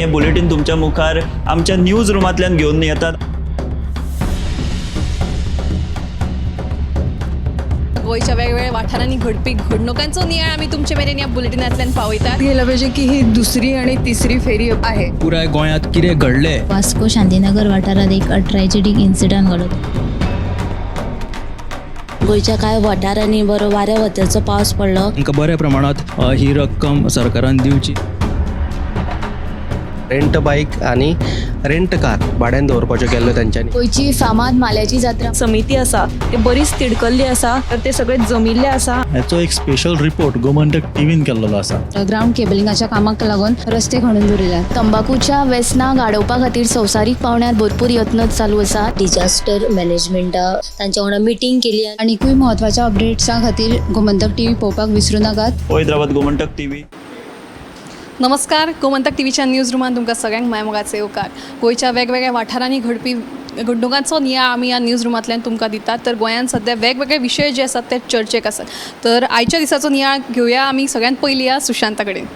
हे बुलेटिन तुमच्या मुखार आमच्या न्यूज रूमांतल्यान घेऊन येतात। गोयच्या वेगवेगळ्या वाठारांनी घडपी घडणुकांचो नियाळ आमी तुमचे मेरेन ह्या बुलेटिनांतल्यान पावयतात। गेल्या पाहिजे की ही दुसरी आणि तिसरी फेरी आहे। पुराय गोंयांत कितें घडलें। वास्को शांतीनगर वाठारात एक ट्रॅजेडीक इन्सिडंट घडलो। गोयच्या कांय वाठारांनी बरो वाऱ्या वताचो पावस पडलो। तांकां बऱ्या प्रमाणात ही रक्कम सरकारान दिवची। रेंट बाईक आणि रेंट कार भाड्यान दवरपाच्यो केल्ल्यो तांच्यांनी। गोयची फामाद माल्याची जात्रा समिती आसा ते बरीच तिडकल्ली आसा, तर ते सगळे जमिल्ले आसा। हाचो एक स्पेशल रिपोर्ट गोमंतक टीव्हीन केल्लो आसा। ग्राउंड केबलिंगाच्या कामाक लागून रस्ते खणून दवरिल्यात। तंबाखूच्या व्यसनां गाडोवपा खातीर संवसारीक पावंड्यार भरपूर यत्न चालू आसा। डिजास्टर मॅनेजमेंटा तांच्या वांगडा मिटींग केली। आनीकूय महत्वाच्या अपडेट्सां खातीर गोमंतक टीव्ही पळोवपाक विसरूं नाकात। पळयत रावात गोमंतक टीव्ही। नमस्कार, गोमंतक टीव्हीच्या न्यूज रूमान तुमकां सगळ्यांक मायमोगाचे येवकार। गोयच्या वेगवेगळ्या वाठारांनी घडपी घडणुकांचो नियाळ आमी ह्या न्यूज रूमांतल्यान तुमकां दितात। तर गोंयांत सध्या वेगवेगळे विशय जे आसात ते चर्चेक आसात। तर आयच्या दिसाचो नियाळ घेवया आमी सगळ्यांत पयली या सुशांता कडेन।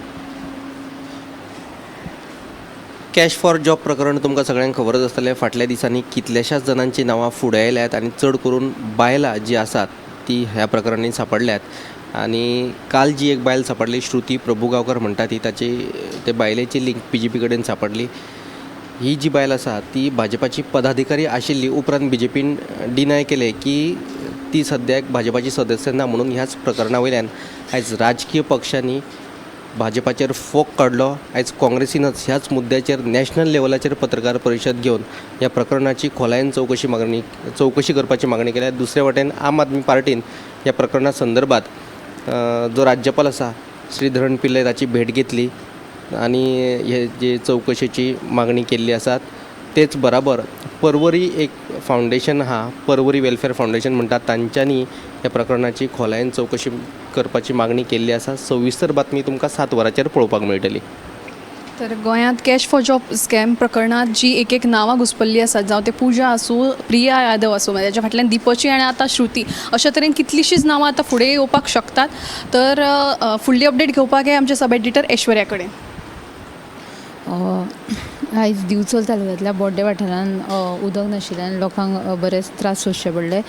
कॅश फॉर जॉब प्रकरण तुमकां सगळ्यांक खबरच आसतलें। फाटल्या दिसांनी कितल्याशाच जणांची नांवां फुडें आयल्यात आनी चड करून बायलां जी आसात ती ह्या प्रकरणांनी सापडल्यात। आणि काल जी एक बायल सापडली, श्रुती प्रभुगांवकर म्हणटा ती, ताची ते बायलेची लिंक BJP कडेन सापडली। ही जी बायल आसा ती भाजपाची पदाधिकारी आशिल्ली, उपरांत BJPन डिनाय केले की ती सद्याक भाजपाची सदस्य ना म्हणून ह्याच प्रकरणा वयल्यान आयज राजकीय पक्षांनी भाजपाचेर फोग काडलो। आयज काँग्रेसीनच ह्याच मुद्द्याचेर नॅशनल लेवलाचेर पत्रकार परिशद घेवन ह्या प्रकरणाची खोलायेन चौकशी करपाची मागणी केल्या। दुसरे वटेन आम आदमी पार्टीन ह्या प्रकरणा संदर्भात जो राज्यपाल आसा श्रीधरन पिल्लय ताची भेट घेतली आणि हे जे चौकशेची मागणी केल्ली आसात तेच बराबर पर्वरी एक फावंडेशन आहा, पर्वरी वेलफेअर फावंडेशन म्हणटात, तांच्यांनी ह्या प्रकरणाची खोलायेन चौकशी करपाची मागणी केल्ली आसा। सविस्तर बातमी तुमकां 7 वरांचेर पळोवपाक मेळटली। तर गोंयांत कॅश फॉर जॉब स्कॅम प्रकरणात जी एक नांवां घुसपल्लीं आसात, जावं ते पूजा आसूं, प्रिया यादव आसूं, ताच्या फाटल्यान दिपची आनी आतां श्रुती, अशा तरेन कितलींशींच नांवां आतां फुडें येवपाक शकतात। तर फुडली अपडेट घेवपाक आमचे सब एडिटर ऐश्वर्या कडेन। आयज दिवचल तालुक्यांतल्या बोड्डे वाठारांत उदक नाशिल्ल्यान लोकांक बरेच त्रास सोंसचे पडले।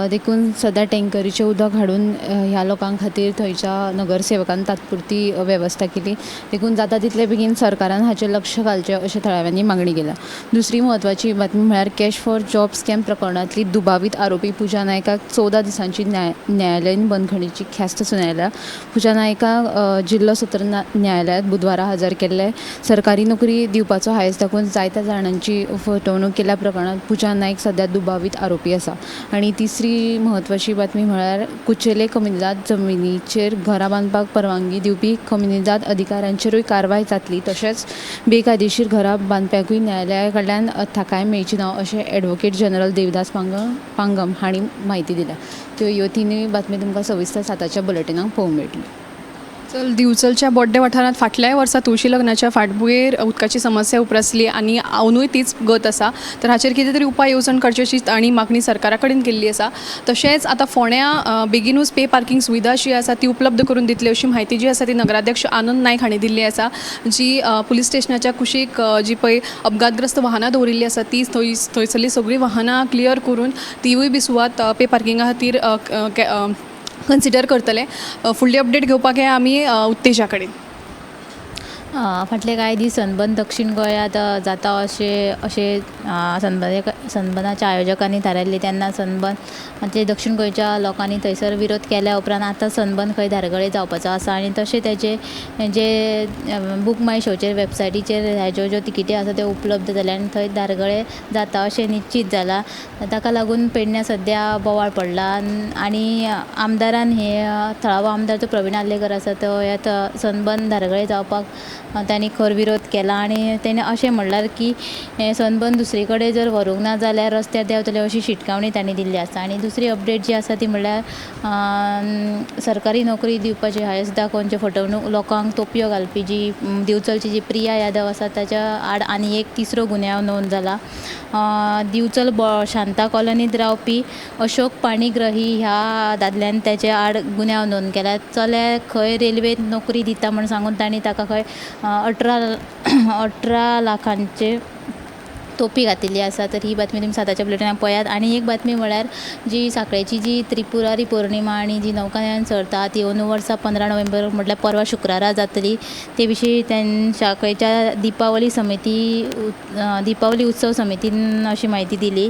देखून सद्या टँकरीचें उदक हाडून ह्या लोकां खातीर थंयच्या नगरसेवकान तात्पुरती वेवस्था केली। देखून जाता तितले बेगीन सरकारान हाचेर लक्ष घालचें अशें थळाव्यांनी मागणी केल्या। दुसरी म्हत्वाची बातमी म्हळ्यार कॅश फॉर जॉब स्कॅम प्रकरणांतली दुबावीत आरोपी पूजा नायकाक 14 दिसांची न्यायालयीन बंदखणीची ख्यास्त सुनायल्या। पूजा नायकाक जिल्लो सत्र न्यायालयांत बुधवारा हजर केल्ले। सरकारी नोकरी दिवपाचो हायस दाखोवन जायत्या जाणांची फटवणूक केल्या प्रकरणात पूजा नायक सध्या दुबावीत आरोपी आसा। आणि तिसरी म्हत्वाची बातमी म्हळ्यार कुचेले कम्युनिदाद जमिनीचेर घरां बांदपाक परवानगी दिवपी कम्युनिदाद अधिकाऱ्यांचेरूय कारवाय जातली। तशेंच बेकायदेशीर घरां बांदप्यांकूय न्यायालया कडल्यान थाकाय मेळची ना अशें एडवोकेट जनरल देवदास पांगम हांणी म्हायती दिल्या। त्यो ह्यो तिनूय बातमी तुमकां सविस्तर 7च्या बुलेटिनाक पळोवंक मेळटली। चल दिवचलच्या बोड्डे वाठारांत फाटल्याय वर्सा तुळशी लग्नाच्या फाटभुंयेर उदकाची समस्या उपरासली आनी अजुनूय तीच गत आसा। तर हाचेर कितें तरी उपाय येवजण करचेची तांणी मागणी सरकारा कडेन केल्ली आसा। तशेंच आतां फोंड्या बेगीनूच पे पार्किंग सुविधा जी आसा ती उपलब्ध करून दितली अशी म्हायती जी आसा ती नगराध्यक्ष आनंद नायक हांणी दिल्ली आसा। जी पुलीस स्टेशनाच्या कुशीक जी पळय अपघातग्रस्त वाहनां दवरिल्ली आसा ती थंयसरली सगळीं वाहनां क्लियर करून तिवूय बी सुवात पे पार्किंगा खातीर कन्सिडर करतले। फुडली अपडेट घेवपाक आमी उत्तेजा कडेन। फाटले कांय दीस सनबर्न दक्षिण गोंयांत जाता अशें सनबर्नाच्या आयोजकांनी थारायल्लें। तेन्ना सनबर्न दक्षिण गोंयच्या लोकांनी थंयसर विरोध केल्या उपरांत आतां सनबर्न खंय धारगळे जावपाचो आसा। आनी तशें तेजे जे बूक माय शोचेर वेबसायटीचेर ह्याच्यो ज्यो तिकेटी आसा त्यो उपलब्ध जाल्या आनी थंय धारगळे जाता अशें निश्चित जालां। ताका लागून पेडण्या सद्या बोवाळ पडला आनी आमदारान हे थळावो आमदार जो प्रवीण आल्लेकर आसा तो ह्या सनबर्न धारगळे जावपाक त्यांनी खर विरोध केला आणि त्याने अशें म्हणल्यार की सनबर्न दुसरे कडेन जर व्हरूंक ना जाल्यार रस्त्यार देंवतले अशी शिटकावणी तांणी दिल्ली आसा। आनी दुसरी अपडेट जी आसा ती म्हणल्यार सरकारी नोकरी दिवपाची हायस दाखोवन जे फटवणूक लोकांक तोपयो घालपी जी दिवचलची जी प्रिया यादव आसा ताच्या आड आनी एक तिसरो गुन्यांव नोंद जाला। दिवचल शांता कॉलनीत रावपी अशोक पाणीग्रही ह्या दादल्यान त्याच्या आड गुन्यांव नोंद केला। चले खंय रेल्वेत नोकरी दिता म्हण सांगून तांणी ताका खंय 18 लाखांचे तोपी घातिल्ली आसा. तर ही बातमी तुमी साताच्या बुलेटिनाक पळयात. आनी एक बातमी म्हळ्यार जी सांखळेची जी त्रिपुरारी पौर्णिमा आनी जी नौकानयन सर्त ती अंदू वर्सा 15 नोव्हेंबर म्हटल्यार परवा शुक्रारा जातली. ते विशीं सांखळेच्या दिपावली उत्सव समितीन अशी म्हायती दिली.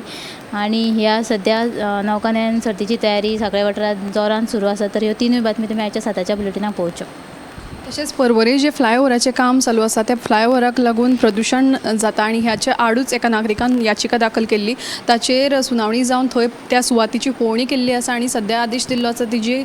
आनी ह्या सद्या नौकानयन सर्तीची तयारी सगळ्या वाठारांत जोरान सुरू आसा. तर ह्यो तिनूय बातमी तुमी आयच्या साताच्या बुलेटिनाक पळोवच्यो. तशेंच पर्वरी जे फ्लायओव्हराचें काम चालू आसा त्या फ्लायओव्हराक लागून प्रदूषण जाता आनी ह्याच्या आडूच एका नागरिकान याचिका दाखल केल्ली. ताचेर सुनावणी जावन थंय त्या सुवातीची पळोवणी केल्ली आसा आनी सद्या आदेश दिल्लो आसा ती जी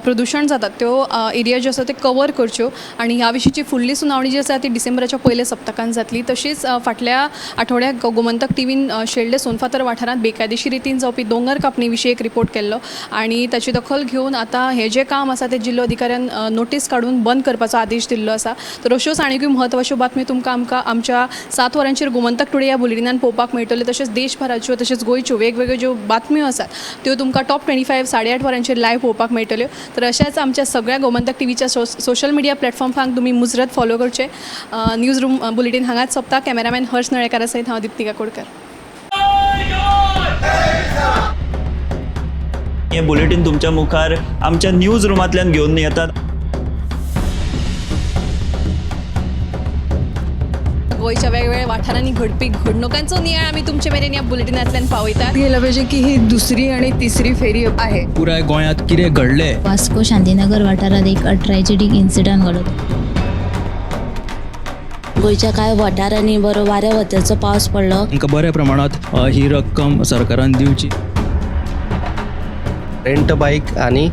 प्रदूषण जातात त्यो एरिया ज्यो आसा ते कवर करच्यो आनी ह्या विशींची फुडली सुनावणी जी आसा ती डिसेंबराच्या पयल्या सप्तकांत जातली. तशीच फाटल्या आठवड्याक गोमंतक टीव्हीन शेल्डे सोनपातर वाठारांत बेकायदेशीर रितीन जावपी दोंगर कापणी विशीं एक रिपोर्ट केल्लो आनी ताची दखल घेवन आतां हें जें काम आसा तें जिल्लो अधिकाऱ्यान नोटीस काडून बंद करपाचो आदेश दिल्लो आसा. तर अश्योच आनीकूय म्हत्वाच्यो बातमी तुमकां आमच्या 7 वरांचेर गोमंतक टुडे ह्या बुलेटिनान पळोवपाक मेळटल्यो. तशेंच देशभराच्यो तशेंच गोंयच्यो वेगवेगळ्यो ज्यो बातम्यो आसात त्यो तुमकां टॉप 25 8:30 वरांचेर लायव्ह पळोवपाक मेळटल्यो. तर अशाच आमच्या सगळ्या गोमंतक टीव्हीच्या सोशल मिडिया प्लॅटफॉर्मांक तुमी मुजरत फॉलो करचे. न्यूज रूम बुलेटिन हांगाच सोंपता. कॅमेरामॅन हर्ष नळेकारा सयत हांव दिप्ती काकोडकर. हे बुलेटिन तुमच्या मुखार आमच्या न्यूज रुमांतल्यान घेवन येतात. गोंयच्या वेगवेगळ्या वाठारांनी घडपी घडणुकांचो नियाळ आमी तुमचे मेरेन ह्या बुलेटिनांतल्यान पावयतात. गेल्या पाहिजे की ही दुसरी आणि तिसरी फेरी आहे. पुराय गोंयांत कितें घडलें वास्को शांतीनगर वाठारांत एक ट्रॅजेडीक इन्सिडंट घडलो. गोंयच्या कांय वाठारांनी बरो वाऱ्या वताचो पावस पडलो. तांकां बऱ्या प्रमाणात ही रक्कम सरकारान दिवची. रेंट बाईक आणि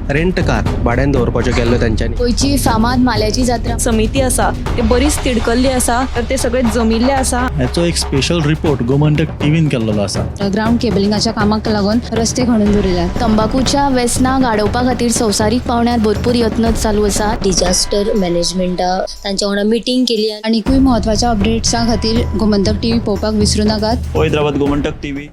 रेंट कार भाड्यान दवरपाच्यो केल्ल्यो तांच्यांनी. गोंयची फामाद माल्याची जात्रा समिती आसा ती बरीच तिडकल्ली आसा. तर ते सगळे जमिल्ले आसा. ह्याचो एक स्पेशल रिपोर्ट गोमंतक टीव्हीन केल्लो आसा. ग्राउंड केबलिंगाच्या कामाक लागून रस्ते खणून दवरिल्यात. तंबाखूच्या व्यसनाक आडोवपा खातीर संवसारीक पावंड्यार भरपूर यत्न चालू आसा. डिजास्टर मॅनेजमेंट तांच्या वांगडा मिटींग केली. आनीकूय म्हत्वाच्या अपडेट्सां खातीर गोमंतक टीव्ही पळोवपाक विसरूं नाकात. पळयत रावात गोमंतक टीव्ही.